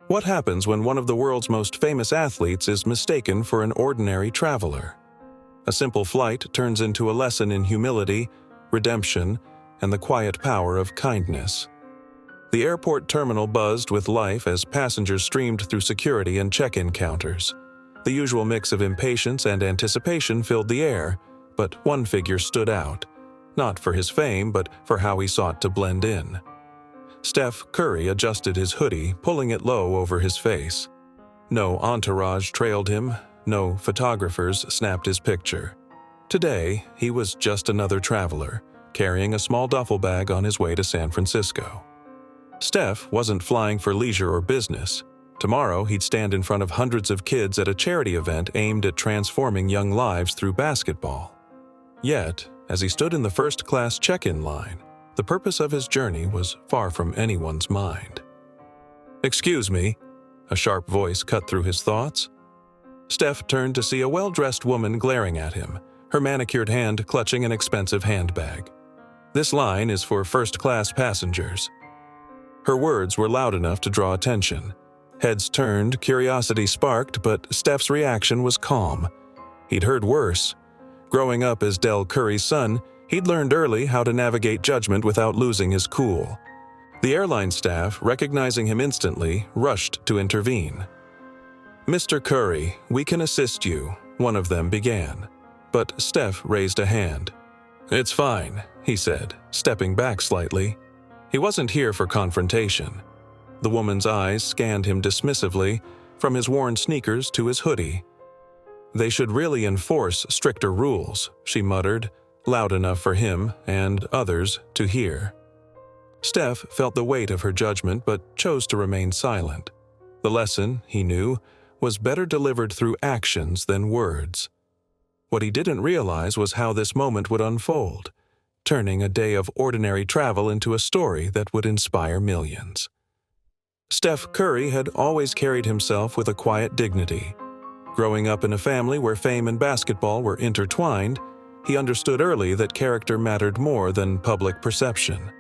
What happens when one of the world's most famous athletes is mistaken for an ordinary traveler? A simple flight turns into a lesson in humility, redemption, and the quiet power of kindness. The airport terminal buzzed with life as passengers streamed through security and check-in counters. The usual mix of impatience and anticipation filled the air, but one figure stood out, not for his fame, but for how he sought to blend in. Steph Curry adjusted his hoodie, pulling it low over his face. No entourage trailed him, no photographers snapped his picture. Today, he was just another traveler, carrying a small duffel bag on his way to San Francisco. Steph wasn't flying for leisure or business. Tomorrow, he'd stand in front of hundreds of kids at a charity event aimed at transforming young lives through basketball. Yet, as he stood in the first-class check-in line, the purpose of his journey was far from anyone's mind. "Excuse me," a sharp voice cut through his thoughts. Steph turned to see a well-dressed woman glaring at him, her manicured hand clutching an expensive handbag. "This line is for first-class passengers." Her words were loud enough to draw attention. Heads turned, curiosity sparked, but Steph's reaction was calm. He'd heard worse. Growing up as Del Curry's son, he'd learned early how to navigate judgment without losing his cool. The airline staff, recognizing him instantly, rushed to intervene. "Mr. Curry, we can assist you," one of them began. But Steph raised a hand. "It's fine," he said, stepping back slightly. He wasn't here for confrontation. The woman's eyes scanned him dismissively, from his worn sneakers to his hoodie. "They should really enforce stricter rules," she muttered, loud enough for him and others to hear. Steph felt the weight of her judgment but chose to remain silent. The lesson, he knew, was better delivered through actions than words. What he didn't realize was how this moment would unfold, turning a day of ordinary travel into a story that would inspire millions. Steph Curry had always carried himself with a quiet dignity. Growing up in a family where fame and basketball were intertwined, he understood early that character mattered more than public perception.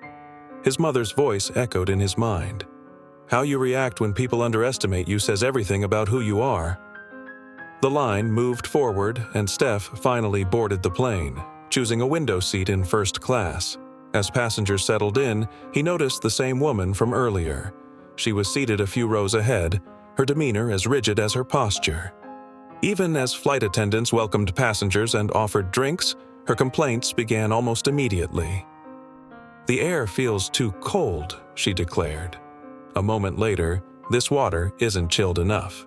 His mother's voice echoed in his mind. "How you react when people underestimate you says everything about who you are." The line moved forward, and Steph finally boarded the plane, choosing a window seat in first class. As passengers settled in, he noticed the same woman from earlier. She was seated a few rows ahead, her demeanor as rigid as her posture. Even as flight attendants welcomed passengers and offered drinks, her complaints began almost immediately. "The air feels too cold," she declared. A moment later, "This water isn't chilled enough."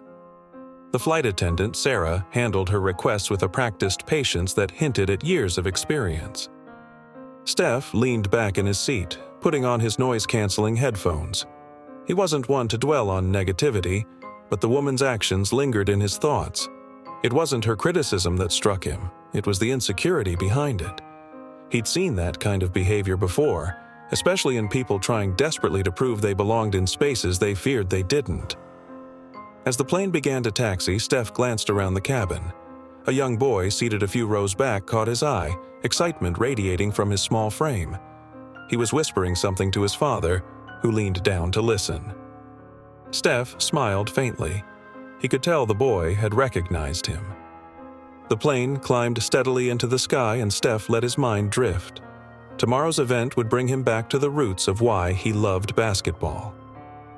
The flight attendant, Sarah, handled her requests with a practiced patience that hinted at years of experience. Steph leaned back in his seat, putting on his noise-canceling headphones. He wasn't one to dwell on negativity, but the woman's actions lingered in his thoughts. It wasn't her criticism that struck him, it was the insecurity behind it. He'd seen that kind of behavior before, especially in people trying desperately to prove they belonged in spaces they feared they didn't. As the plane began to taxi, Steph glanced around the cabin. A young boy seated a few rows back caught his eye, excitement radiating from his small frame. He was whispering something to his father, who leaned down to listen. Steph smiled faintly. He could tell the boy had recognized him. The plane climbed steadily into the sky and Steph let his mind drift. Tomorrow's event would bring him back to the roots of why he loved basketball.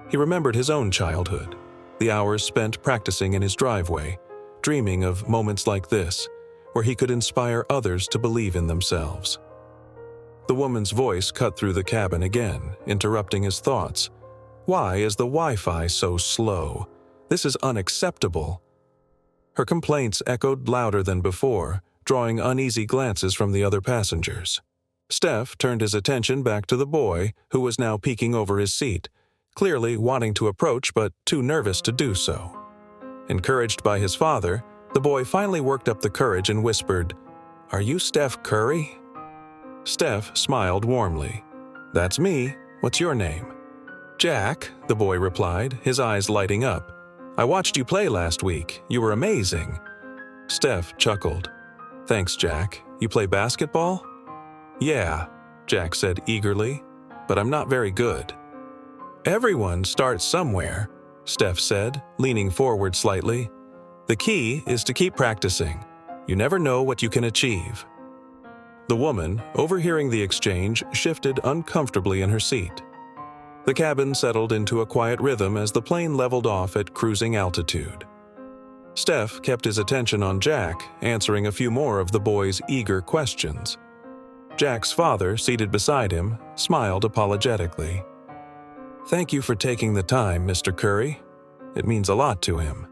He remembered his own childhood, the hours spent practicing in his driveway, dreaming of moments like this, where he could inspire others to believe in themselves. The woman's voice cut through the cabin again, interrupting his thoughts. "Why is the Wi-Fi so slow? This is unacceptable." Her complaints echoed louder than before, drawing uneasy glances from the other passengers. Steph turned his attention back to the boy, who was now peeking over his seat, clearly wanting to approach but too nervous to do so. Encouraged by his father, the boy finally worked up the courage and whispered, "Are you Steph Curry?" Steph smiled warmly. "That's me. What's your name?" "Jack," the boy replied, his eyes lighting up. "I watched you play last week. You were amazing." Steph chuckled. "Thanks, Jack. You play basketball?" "Yeah," Jack said eagerly, "but I'm not very good." "Everyone starts somewhere. Steph said, leaning forward slightly. "The key is to keep practicing. You never know what you can achieve." The woman, overhearing the exchange, shifted uncomfortably in her seat. The cabin settled into a quiet rhythm as the plane leveled off at cruising altitude. Steph kept his attention on Jack, answering a few more of the boy's eager questions. Jack's father, seated beside him, smiled apologetically. "Thank you for taking the time, Mr. Curry. It means a lot to him."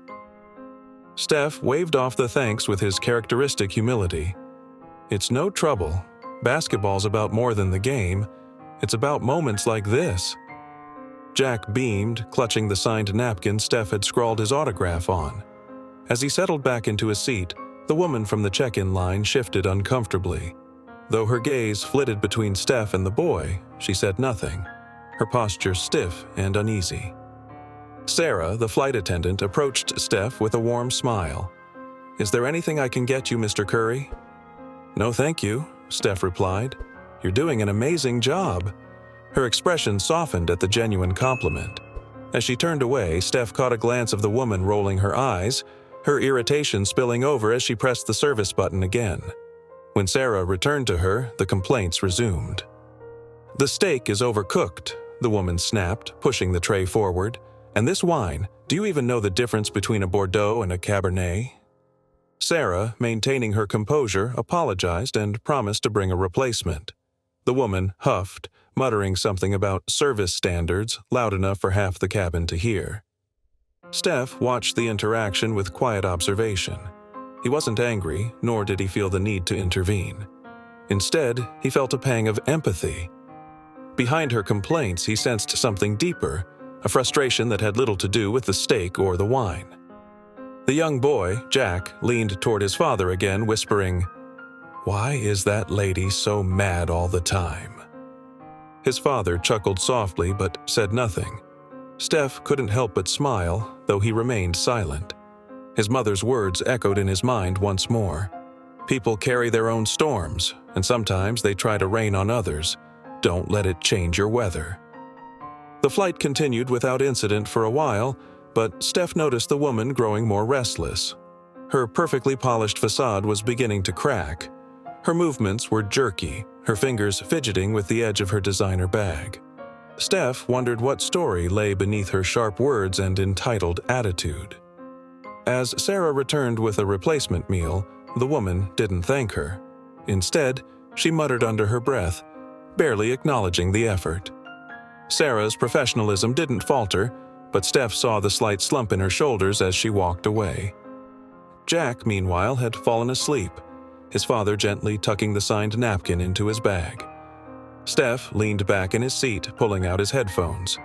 Steph waved off the thanks with his characteristic humility. "It's no trouble. Basketball's about more than the game. It's about moments like this." Jack beamed, clutching the signed napkin Steph had scrawled his autograph on. As he settled back into his seat, the woman from the check-in line shifted uncomfortably. Though her gaze flitted between Steph and the boy, she said nothing, her posture stiff and uneasy. Sarah, the flight attendant, approached Steph with a warm smile. "Is there anything I can get you, Mr. Curry?" "No, thank you," Steph replied. "You're doing an amazing job." Her expression softened at the genuine compliment. As she turned away, Steph caught a glance of the woman rolling her eyes, her irritation spilling over as she pressed the service button again. When Sarah returned to her, the complaints resumed. "The steak is overcooked," the woman snapped, pushing the tray forward. "And this wine, do you even know the difference between a Bordeaux and a Cabernet?" Sarah, maintaining her composure, apologized and promised to bring a replacement. The woman huffed, muttering something about service standards loud enough for half the cabin to hear. Steph watched the interaction with quiet observation. He wasn't angry, nor did he feel the need to intervene. Instead, he felt a pang of empathy. Behind her complaints, he sensed something deeper, a frustration that had little to do with the steak or the wine. The young boy, Jack, leaned toward his father again, whispering, "Why is that lady so mad all the time?" His father chuckled softly but said nothing. Steph couldn't help but smile, though he remained silent. His mother's words echoed in his mind once more. People carry their own storms, and sometimes they try to rain on others. Don't let it change your weather. The flight continued without incident for a while, but Steph noticed the woman growing more restless. Her perfectly polished facade was beginning to crack. Her movements were jerky, her fingers fidgeting with the edge of her designer bag. Steph wondered what story lay beneath her sharp words and entitled attitude. As Sarah returned with a replacement meal, the woman didn't thank her. Instead, she muttered under her breath, barely acknowledging the effort. Sarah's professionalism didn't falter, but Steph saw the slight slump in her shoulders as she walked away. Jack, meanwhile, had fallen asleep, his father gently tucking the signed napkin into his bag. Steph leaned back in his seat, pulling out his headphones.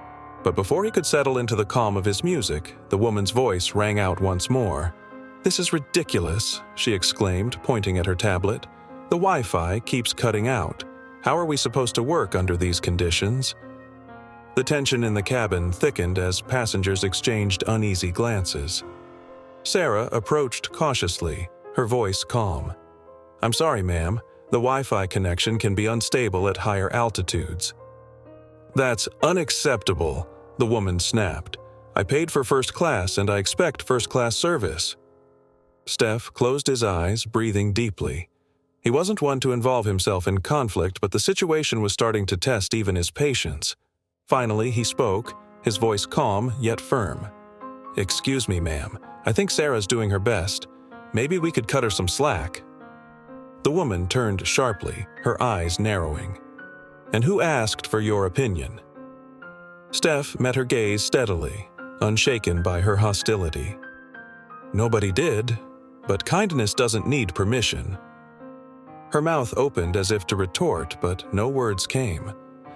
But before he could settle into the calm of his music, the woman's voice rang out once more. "This is ridiculous," she exclaimed, pointing at her tablet. "The Wi-Fi keeps cutting out. How are we supposed to work under these conditions?" The tension in the cabin thickened as passengers exchanged uneasy glances. Sarah approached cautiously, her voice calm. "I'm sorry, ma'am. The Wi-Fi connection can be unstable at higher altitudes." "That's unacceptable," the woman snapped. "I paid for first class and I expect first-class service." Steph closed his eyes, breathing deeply. He wasn't one to involve himself in conflict, but the situation was starting to test even his patience. Finally, he spoke, his voice calm yet firm. "Excuse me, ma'am. I think Sarah's doing her best. Maybe we could cut her some slack." The woman turned sharply, her eyes narrowing. "And who asked for your opinion?" Steph met her gaze steadily, unshaken by her hostility. "Nobody did, but kindness doesn't need permission." Her mouth opened as if to retort, but no words came.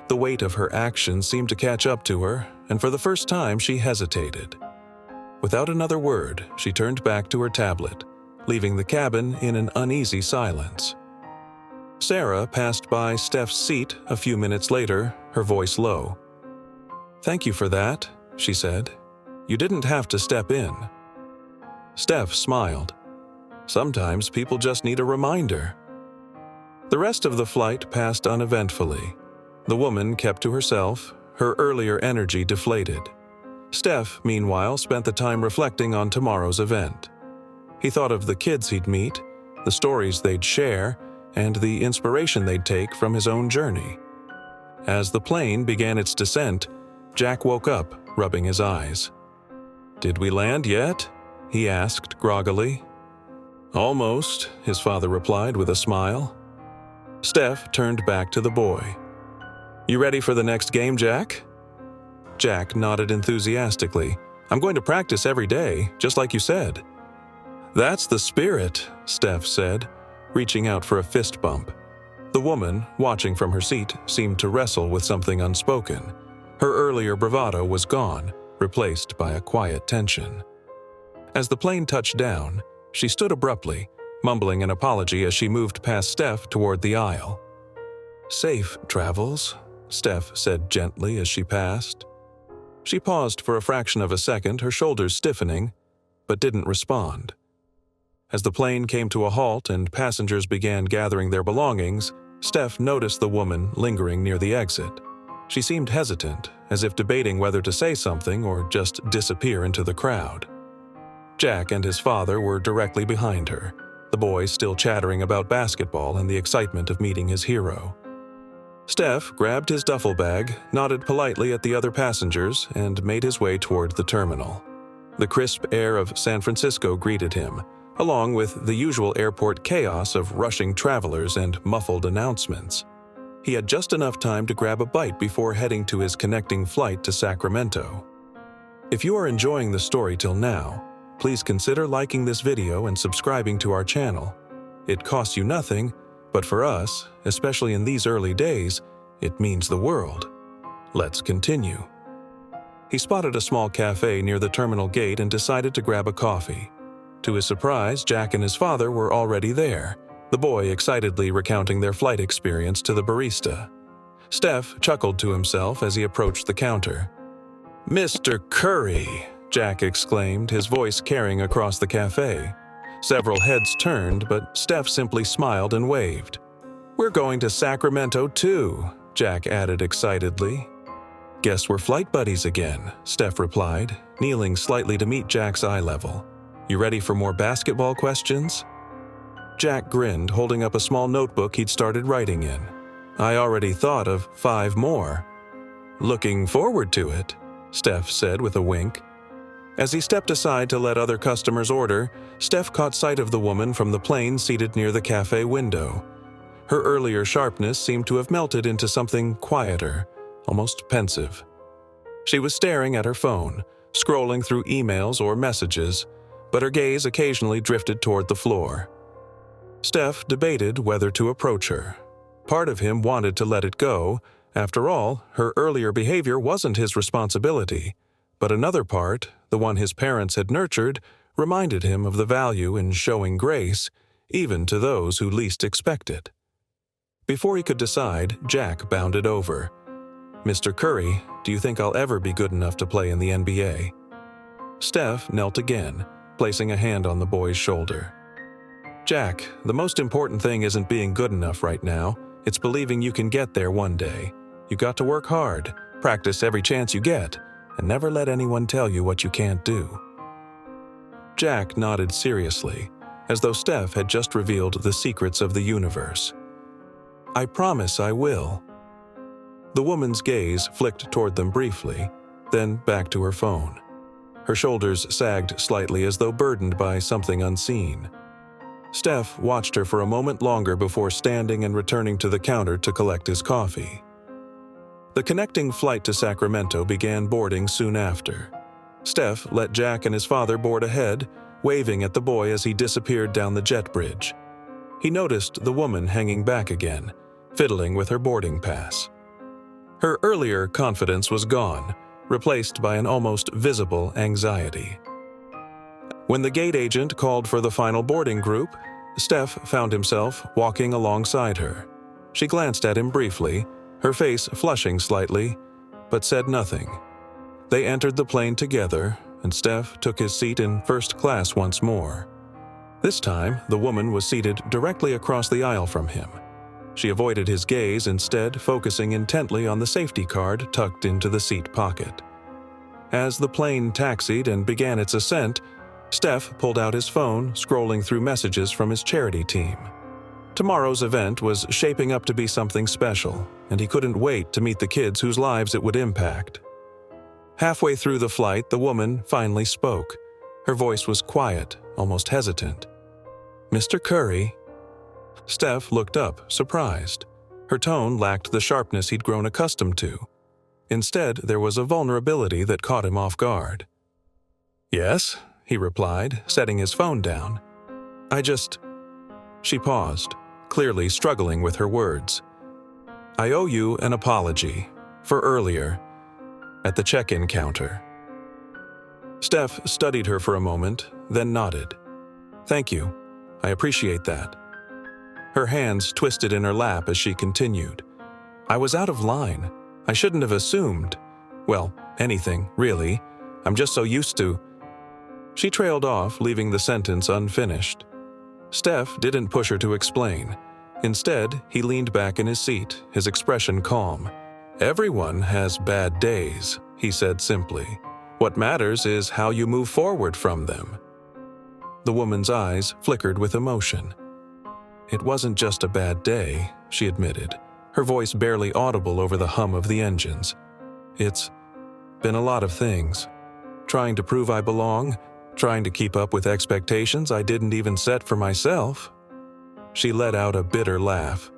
The weight of her actions seemed to catch up to her, and for the first time she hesitated. Without another word, she turned back to her tablet, leaving the cabin in an uneasy silence. Sarah passed by Steph's seat a few minutes later, her voice low. "Thank you for that," she said. "You didn't have to step in." Steph smiled. Sometimes people just need a reminder. The rest of the flight passed uneventfully. The woman kept to herself, her earlier energy deflated. Steph, meanwhile, spent the time reflecting on tomorrow's event. He thought of the kids he'd meet, the stories they'd share, and the inspiration they'd take from his own journey. As the plane began its descent, Jack woke up, rubbing his eyes. "Did we land yet?" he asked groggily. "Almost," his father replied with a smile. Steph turned back to the boy. "You ready for the next game, Jack?" Jack nodded enthusiastically. "I'm going to practice every day, just like you said." "That's the spirit," Steph said, reaching out for a fist bump. The woman, watching from her seat, seemed to wrestle with something unspoken. Her earlier bravado was gone, replaced by a quiet tension. As the plane touched down, she stood abruptly, mumbling an apology as she moved past Steph toward the aisle. "Safe travels," Steph said gently as she passed. She paused for a fraction of a second, her shoulders stiffening, but didn't respond. As the plane came to a halt and passengers began gathering their belongings, Steph noticed the woman lingering near the exit. She seemed hesitant, as if debating whether to say something or just disappear into the crowd. Jack and his father were directly behind her, the boy still chattering about basketball and the excitement of meeting his hero. Steph grabbed his duffel bag, nodded politely at the other passengers, and made his way toward the terminal. The crisp air of San Francisco greeted him, along with the usual airport chaos of rushing travelers and muffled announcements. He had just enough time to grab a bite before heading to his connecting flight to Sacramento. If you are enjoying the story till now, please consider liking this video and subscribing to our channel. It costs you nothing, but for us, especially in these early days, it means the world. Let's continue. He spotted a small cafe near the terminal gate and decided to grab a coffee. To his surprise, Jack and his father were already there, the boy excitedly recounting their flight experience to the barista. Steph chuckled to himself as he approached the counter. "Mr. Curry!" Jack exclaimed, his voice carrying across the cafe. Several heads turned, but Steph simply smiled and waved. "We're going to Sacramento too," Jack added excitedly. "Guess we're flight buddies again," Steph replied, kneeling slightly to meet Jack's eye level. "You ready for more basketball questions?" Jack grinned, holding up a small notebook he'd started writing in. "I already thought of 5 more." "Looking forward to it," Steph said with a wink. As he stepped aside to let other customers order, Steph caught sight of the woman from the plane seated near the cafe window. Her earlier sharpness seemed to have melted into something quieter, almost pensive. She was staring at her phone, scrolling through emails or messages, but her gaze occasionally drifted toward the floor. Steph debated whether to approach her. Part of him wanted to let it go. After all, her earlier behavior wasn't his responsibility. But another part, the one his parents had nurtured, reminded him of the value in showing grace, even to those who least expect it. Before he could decide, Jack bounded over. "Mr. Curry, do you think I'll ever be good enough to play in the NBA?" Steph knelt again, placing a hand on the boy's shoulder. "Jack, the most important thing isn't being good enough right now. It's believing you can get there one day. You got to work hard, practice every chance you get, and never let anyone tell you what you can't do." Jack nodded seriously, as though Steph had just revealed the secrets of the universe. "I promise I will." The woman's gaze flicked toward them briefly, then back to her phone. Her shoulders sagged slightly as though burdened by something unseen. Steph watched her for a moment longer before standing and returning to the counter to collect his coffee. The connecting flight to Sacramento began boarding soon after. Steph let Jack and his father board ahead, waving at the boy as he disappeared down the jet bridge. He noticed the woman hanging back again, fiddling with her boarding pass. Her earlier confidence was gone, replaced by an almost visible anxiety. When the gate agent called for the final boarding group, Steph found himself walking alongside her. She glanced at him briefly, her face flushing slightly, but said nothing. They entered the plane together, and Steph took his seat in first class once more. This time, the woman was seated directly across the aisle from him. She avoided his gaze, instead focusing intently on the safety card tucked into the seat pocket. As the plane taxied and began its ascent, Steph pulled out his phone, scrolling through messages from his charity team. Tomorrow's event was shaping up to be something special, and he couldn't wait to meet the kids whose lives it would impact. Halfway through the flight, the woman finally spoke. Her voice was quiet, almost hesitant. "Mr. Curry?" Steph looked up, surprised. Her tone lacked the sharpness he'd grown accustomed to. Instead, there was a vulnerability that caught him off guard. "Yes," he replied, setting his phone down. She paused, clearly struggling with her words. "I owe you an apology for earlier, at the check-in counter." Steph studied her for a moment, then nodded. "Thank you. I appreciate that." Her hands twisted in her lap as she continued. "I was out of line. I shouldn't have assumed. Well, anything, really. I'm just so used to—" She trailed off, leaving the sentence unfinished. Steph didn't push her to explain. Instead, he leaned back in his seat, his expression calm. "Everyone has bad days," he said simply. "What matters is how you move forward from them." The woman's eyes flickered with emotion. "It wasn't just a bad day," she admitted, her voice barely audible over the hum of the engines. "It's been a lot of things. Trying to prove I belong, trying to keep up with expectations I didn't even set for myself." She let out a bitter laugh.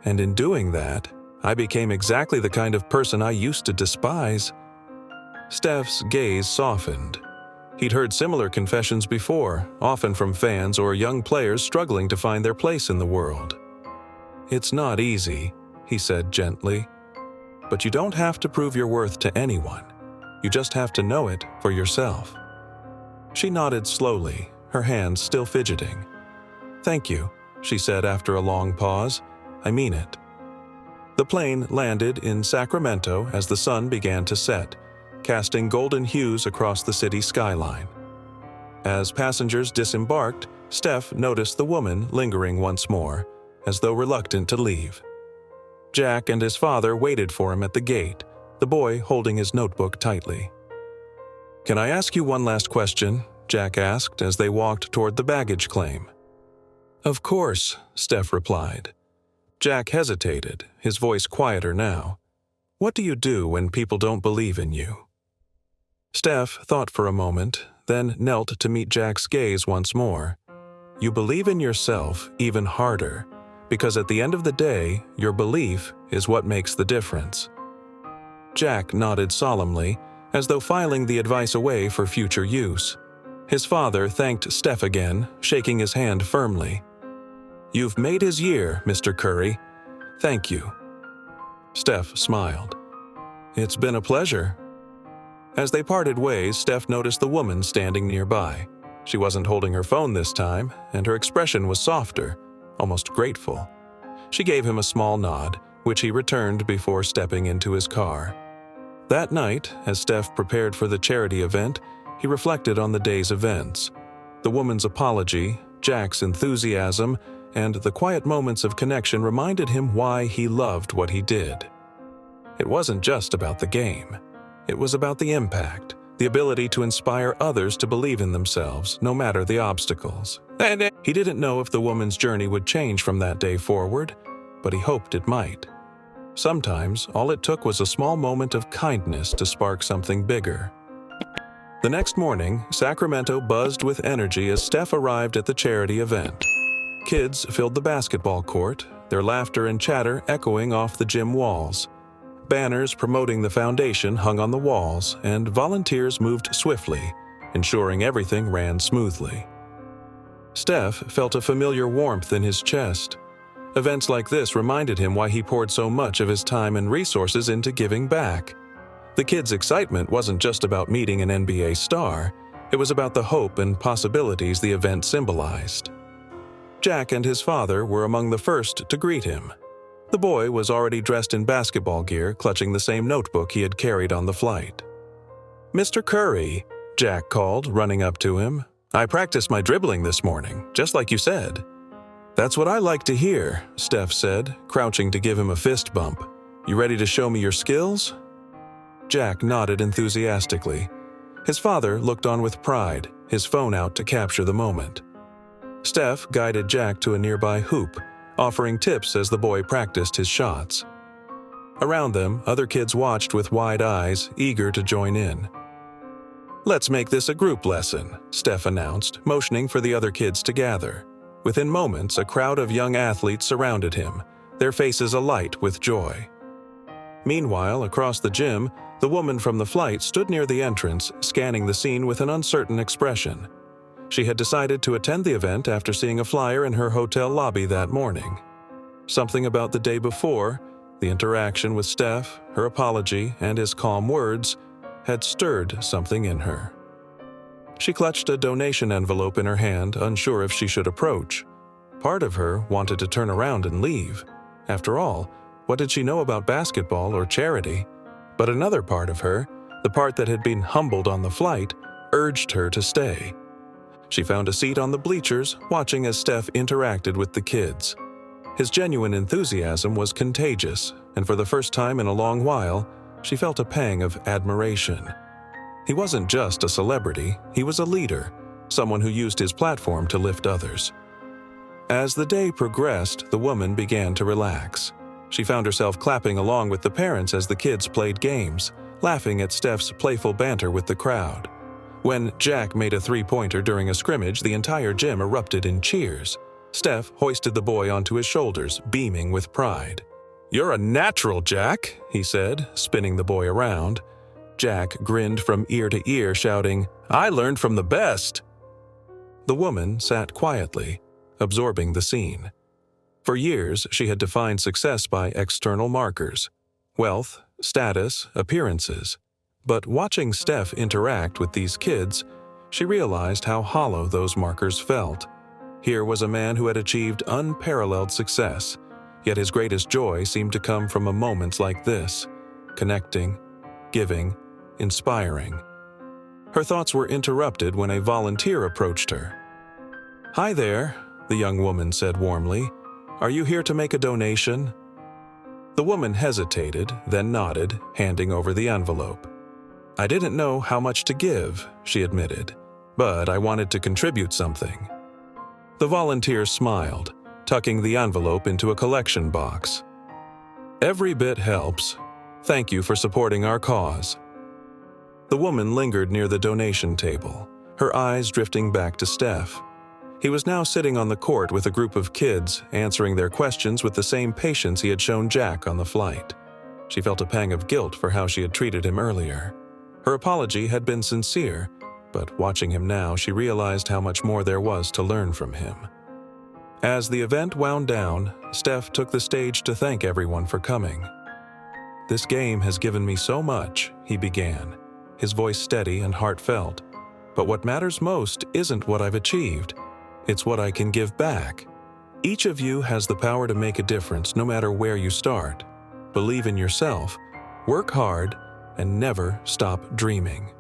"And in doing that, I became exactly the kind of person I used to despise." Steph's gaze softened. He'd heard similar confessions before, often from fans or young players struggling to find their place in the world. "It's not easy," he said gently. "But you don't have to prove your worth to anyone. You just have to know it for yourself." She nodded slowly, her hands still fidgeting. "Thank you," she said after a long pause. "I mean it." The plane landed in Sacramento as the sun began to set, casting golden hues across the city skyline. As passengers disembarked, Steph noticed the woman lingering once more, as though reluctant to leave. Jack and his father waited for him at the gate, the boy holding his notebook tightly. "Can I ask you one last question?" Jack asked as they walked toward the baggage claim. "Of course," Steph replied. Jack hesitated, his voice quieter now. "What do you do when people don't believe in you?" Steph thought for a moment, then knelt to meet Jack's gaze once more. "You believe in yourself even harder, because at the end of the day, your belief is what makes the difference." Jack nodded solemnly, as though filing the advice away for future use. His father thanked Steph again, shaking his hand firmly. "You've made his year, Mr. Curry. Thank you." Steph smiled. "It's been a pleasure." As they parted ways, Steph noticed the woman standing nearby. She wasn't holding her phone this time, and her expression was softer, almost grateful. She gave him a small nod, which he returned before stepping into his car. That night, as Steph prepared for the charity event, he reflected on the day's events. The woman's apology, Jack's enthusiasm, and the quiet moments of connection reminded him why he loved what he did. It wasn't just about the game. It was about the impact, the ability to inspire others to believe in themselves, no matter the obstacles. He didn't know if the woman's journey would change from that day forward, but he hoped it might. Sometimes, all it took was a small moment of kindness to spark something bigger. The next morning, Sacramento buzzed with energy as Steph arrived at the charity event. Kids filled the basketball court, their laughter and chatter echoing off the gym walls. Banners promoting the foundation hung on the walls, and volunteers moved swiftly, ensuring everything ran smoothly. Steph felt a familiar warmth in his chest. Events like this reminded him why he poured so much of his time and resources into giving back. The kids' excitement wasn't just about meeting an NBA star, it was about the hope and possibilities the event symbolized. Jack and his father were among the first to greet him. The boy was already dressed in basketball gear, clutching the same notebook he had carried on the flight. "Mr. Curry," Jack called, running up to him. "I practiced my dribbling this morning, just like you said." "That's what I like to hear," Steph said, crouching to give him a fist bump. "You ready to show me your skills?" Jack nodded enthusiastically. His father looked on with pride, his phone out to capture the moment. Steph guided Jack to a nearby hoop, offering tips as the boy practiced his shots. Around them, other kids watched with wide eyes, eager to join in. "Let's make this a group lesson," Steph announced, motioning for the other kids to gather. Within moments, a crowd of young athletes surrounded him, their faces alight with joy. Meanwhile, across the gym, the woman from the flight stood near the entrance, scanning the scene with an uncertain expression. She had decided to attend the event after seeing a flyer in her hotel lobby that morning. Something about the day before, the interaction with Steph, her apology, and his calm words, had stirred something in her. She clutched a donation envelope in her hand, unsure if she should approach. Part of her wanted to turn around and leave. After all, what did she know about basketball or charity? But another part of her, the part that had been humbled on the flight, urged her to stay. She found a seat on the bleachers, watching as Steph interacted with the kids. His genuine enthusiasm was contagious, and for the first time in a long while, she felt a pang of admiration. He wasn't just a celebrity, he was a leader, someone who used his platform to lift others. As the day progressed, the woman began to relax. She found herself clapping along with the parents as the kids played games, laughing at Steph's playful banter with the crowd. When Jack made a three-pointer during a scrimmage, the entire gym erupted in cheers. Steph hoisted the boy onto his shoulders, beaming with pride. "You're a natural, Jack," he said, spinning the boy around. Jack grinned from ear to ear, shouting, "I learned from the best." The woman sat quietly, absorbing the scene. For years, she had defined success by external markers: wealth, status, appearances. But watching Steph interact with these kids, she realized how hollow those markers felt. Here was a man who had achieved unparalleled success, yet his greatest joy seemed to come from moments like this: connecting, giving, inspiring. Her thoughts were interrupted when a volunteer approached her. "Hi there," the young woman said warmly. "Are you here to make a donation?" The woman hesitated, then nodded, handing over the envelope. "I didn't know how much to give," she admitted, "but I wanted to contribute something." The volunteer smiled, tucking the envelope into a collection box. "Every bit helps. Thank you for supporting our cause." The woman lingered near the donation table, her eyes drifting back to Steph. He was now sitting on the court with a group of kids, answering their questions with the same patience he had shown Jack on the flight. She felt a pang of guilt for how she had treated him earlier. Her apology had been sincere, but watching him now, she realized how much more there was to learn from him. As the event wound down, Steph took the stage to thank everyone for coming. "This game has given me so much," he began, his voice steady and heartfelt. "But what matters most isn't what I've achieved. It's what I can give back. Each of you has the power to make a difference no matter where you start. Believe in yourself, work hard, and never stop dreaming."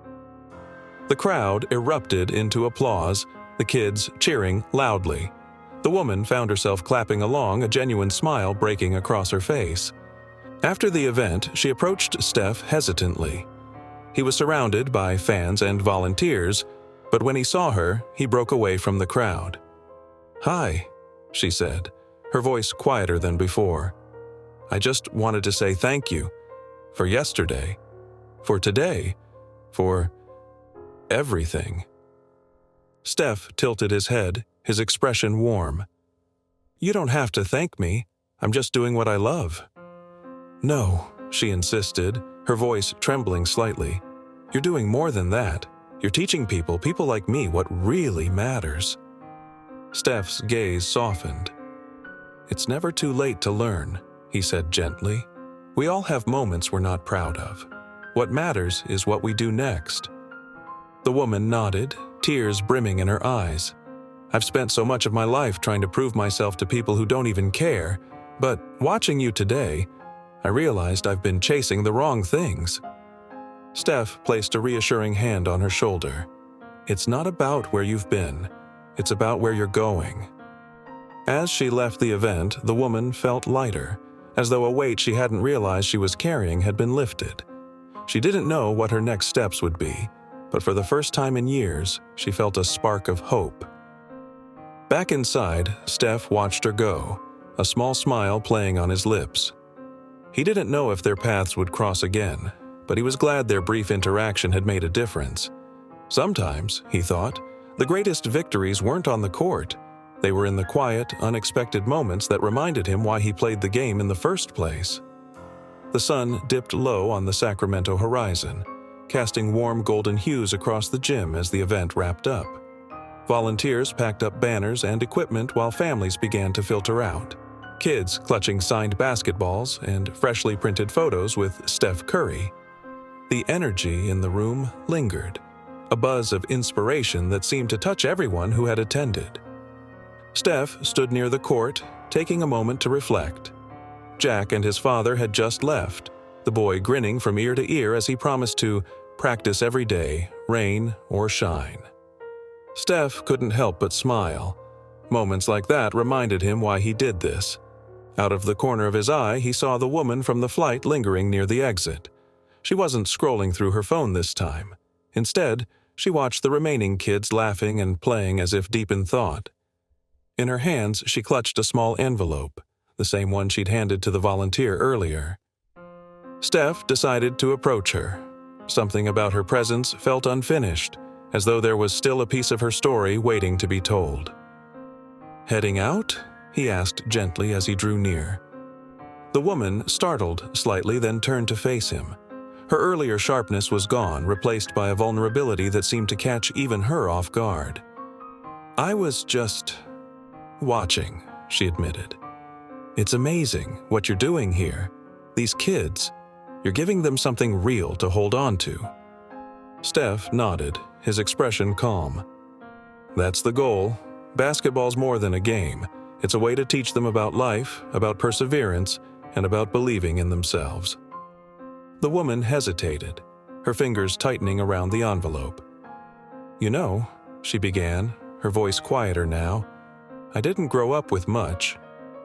The crowd erupted into applause, the kids cheering loudly. The woman found herself clapping along, a genuine smile breaking across her face. After the event, she approached Steph hesitantly. He was surrounded by fans and volunteers, but when he saw her, he broke away from the crowd. "Hi," she said, her voice quieter than before. "I just wanted to say thank you for yesterday, for today, for everything." Steph tilted his head, his expression warm. "You don't have to thank me. I'm just doing what I love." "No," she insisted, her voice trembling slightly. "You're doing more than that. You're teaching people like me, what really matters." Steph's gaze softened. "It's never too late to learn," he said gently. "We all have moments we're not proud of. What matters is what we do next." The woman nodded, tears brimming in her eyes. "I've spent so much of my life trying to prove myself to people who don't even care, but watching you today, I realized I've been chasing the wrong things." Steph placed a reassuring hand on her shoulder. "It's not about where you've been. It's about where you're going." As she left the event, the woman felt lighter, as though a weight she hadn't realized she was carrying had been lifted. She didn't know what her next steps would be, but for the first time in years, she felt a spark of hope. Back inside, Steph watched her go, a small smile playing on his lips. He didn't know if their paths would cross again, but he was glad their brief interaction had made a difference. Sometimes, he thought, the greatest victories weren't on the court. They were in the quiet, unexpected moments that reminded him why he played the game in the first place. The sun dipped low on the Sacramento horizon, casting warm golden hues across the gym as the event wrapped up. Volunteers packed up banners and equipment while families began to filter out. Kids clutching signed basketballs and freshly printed photos with Steph Curry. The energy in the room lingered, a buzz of inspiration that seemed to touch everyone who had attended. Steph stood near the court, taking a moment to reflect. Jack and his father had just left, the boy grinning from ear to ear as he promised to practice every day, rain or shine. Steph couldn't help but smile. Moments like that reminded him why he did this. Out of the corner of his eye, he saw the woman from the flight lingering near the exit. She wasn't scrolling through her phone this time. Instead, she watched the remaining kids laughing and playing as if deep in thought. In her hands, she clutched a small envelope, the same one she'd handed to the volunteer earlier. Steph decided to approach her. Something about her presence felt unfinished, as though there was still a piece of her story waiting to be told. "Heading out?" he asked gently as he drew near. The woman startled slightly, then turned to face him. Her earlier sharpness was gone, replaced by a vulnerability that seemed to catch even her off guard. "I was just watching," she admitted. "It's amazing what you're doing here. These kids, you're giving them something real to hold on to." Steph nodded, his expression calm. "That's the goal. Basketball's more than a game. It's a way to teach them about life, about perseverance, and about believing in themselves." The woman hesitated, her fingers tightening around the envelope. "You know," she began, her voice quieter now, "I didn't grow up with much.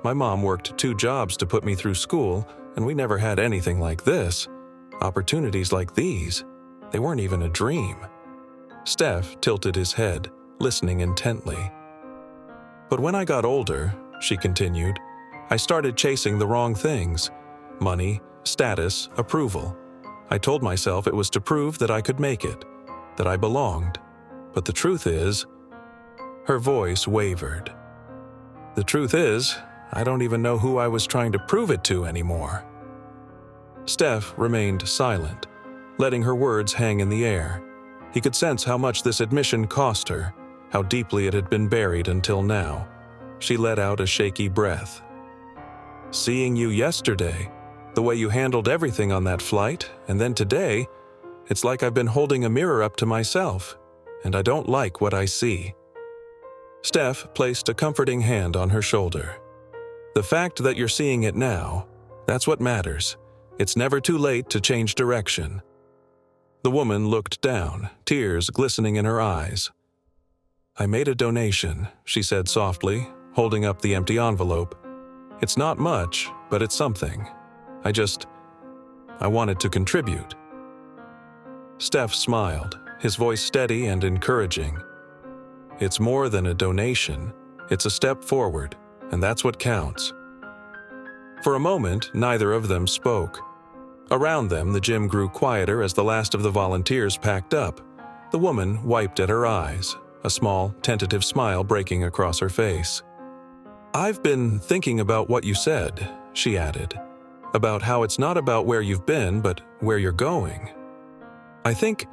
My mom worked 2 jobs to put me through school, and we never had anything like this. Opportunities like these, they weren't even a dream." Steph tilted his head, listening intently. "But when I got older," she continued, "I started chasing the wrong things. Money, status, approval. I told myself it was to prove that I could make it, that I belonged. But the truth is..." Her voice wavered. "The truth is, I don't even know who I was trying to prove it to anymore." Steph remained silent, letting her words hang in the air. He could sense how much this admission cost her, how deeply it had been buried until now. She let out a shaky breath. "Seeing you yesterday, the way you handled everything on that flight, and then today, it's like I've been holding a mirror up to myself, and I don't like what I see." Steph placed a comforting hand on her shoulder. "The fact that you're seeing it now, that's what matters. It's never too late to change direction." The woman looked down, tears glistening in her eyes. "I made a donation," she said softly, holding up the empty envelope. "It's not much, but it's something. I wanted to contribute." Steph smiled, his voice steady and encouraging. "It's more than a donation. It's a step forward, and that's what counts." For a moment, neither of them spoke. Around them, the gym grew quieter as the last of the volunteers packed up. The woman wiped at her eyes, a small, tentative smile breaking across her face. "I've been thinking about what you said," she added, "about how it's not about where you've been, but where you're going. I think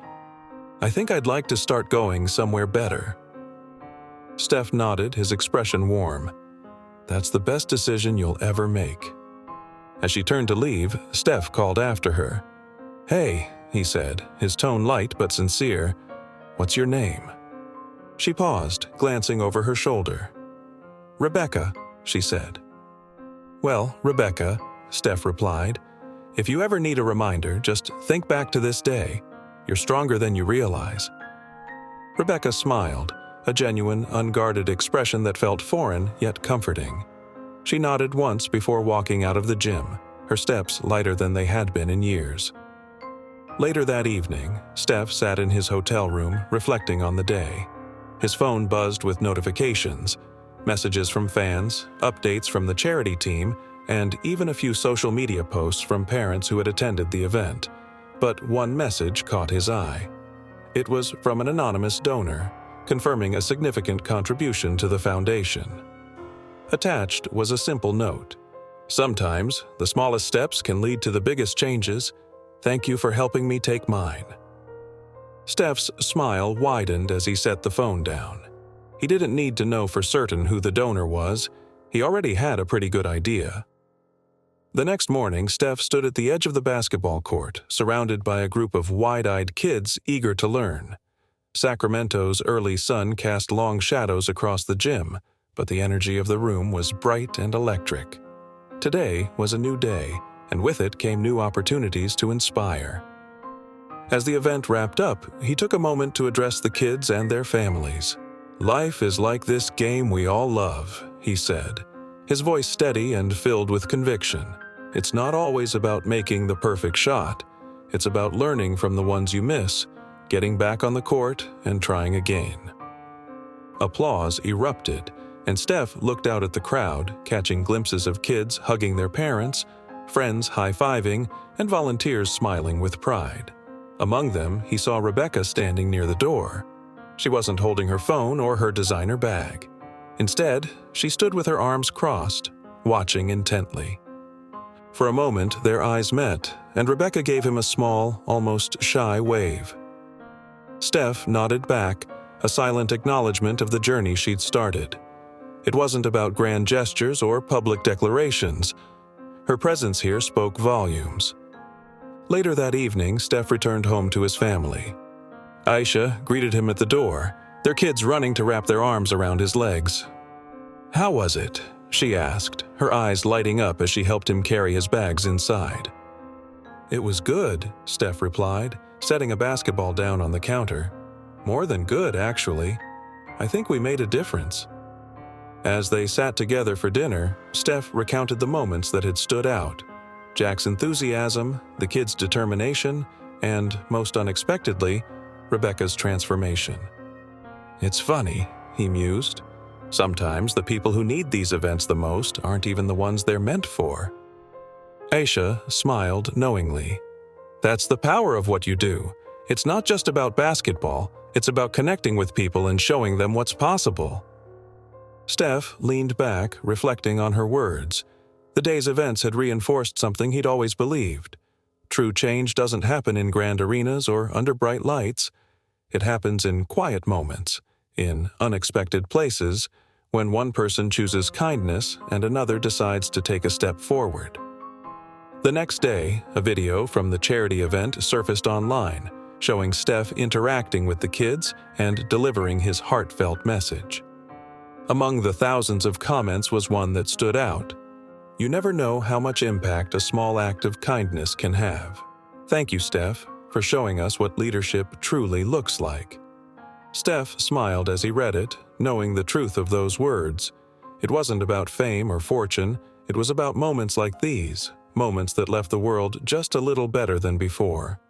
I'd like to start going somewhere better." Steph nodded, his expression warm. "That's the best decision you'll ever make." As she turned to leave, Steph called after her. "Hey," he said, his tone light but sincere, "what's your name?" She paused, glancing over her shoulder. "Rebecca," she said. "Well, Rebecca," Steph replied, "if you ever need a reminder, just think back to this day. You're stronger than you realize." Rebecca smiled, a genuine, unguarded expression that felt foreign yet comforting. She nodded once before walking out of the gym, her steps lighter than they had been in years. Later that evening, Steph sat in his hotel room reflecting on the day. His phone buzzed with notifications, messages from fans, updates from the charity team, and even a few social media posts from parents who had attended the event. But one message caught his eye. It was from an anonymous donor, confirming a significant contribution to the foundation. Attached was a simple note. "Sometimes, the smallest steps can lead to the biggest changes. Thank you for helping me take mine." Steph's smile widened as he set the phone down. He didn't need to know for certain who the donor was. He already had a pretty good idea. The next morning, Steph stood at the edge of the basketball court, surrounded by a group of wide-eyed kids eager to learn. Sacramento's early sun cast long shadows across the gym, but the energy of the room was bright and electric. Today was a new day, and with it came new opportunities to inspire. As the event wrapped up, he took a moment to address the kids and their families. "Life is like this game we all love," he said, his voice steady and filled with conviction. "It's not always about making the perfect shot. It's about learning from the ones you miss, getting back on the court, and trying again." Applause erupted, and Steph looked out at the crowd, catching glimpses of kids hugging their parents, friends high-fiving, and volunteers smiling with pride. Among them, he saw Rebecca standing near the door. She wasn't holding her phone or her designer bag. Instead, she stood with her arms crossed, watching intently. For a moment, their eyes met, and Rebecca gave him a small, almost shy wave. Steph nodded back, a silent acknowledgement of the journey she'd started. It wasn't about grand gestures or public declarations. Her presence here spoke volumes. Later that evening, Steph returned home to his family. Aisha greeted him at the door, their kids running to wrap their arms around his legs. "How was it?" she asked, her eyes lighting up as she helped him carry his bags inside. "It was good," Steph replied, setting a basketball down on the counter. "More than good, actually. I think we made a difference." As they sat together for dinner, Steph recounted the moments that had stood out: Jack's enthusiasm, the kids' determination, and, most unexpectedly, Rebecca's transformation. "It's funny," he mused. "Sometimes the people who need these events the most aren't even the ones they're meant for." Aisha smiled knowingly. "That's the power of what you do. It's not just about basketball, it's about connecting with people and showing them what's possible." Steph leaned back, reflecting on her words. The day's events had reinforced something he'd always believed. True change doesn't happen in grand arenas or under bright lights. It happens in quiet moments, in unexpected places, when one person chooses kindness and another decides to take a step forward. The next day, a video from the charity event surfaced online, showing Steph interacting with the kids and delivering his heartfelt message. Among the thousands of comments was one that stood out. "You never know how much impact a small act of kindness can have. Thank you, Steph, for showing us what leadership truly looks like." Steph smiled as he read it, knowing the truth of those words. It wasn't about fame or fortune, it was about moments like these, moments that left the world just a little better than before.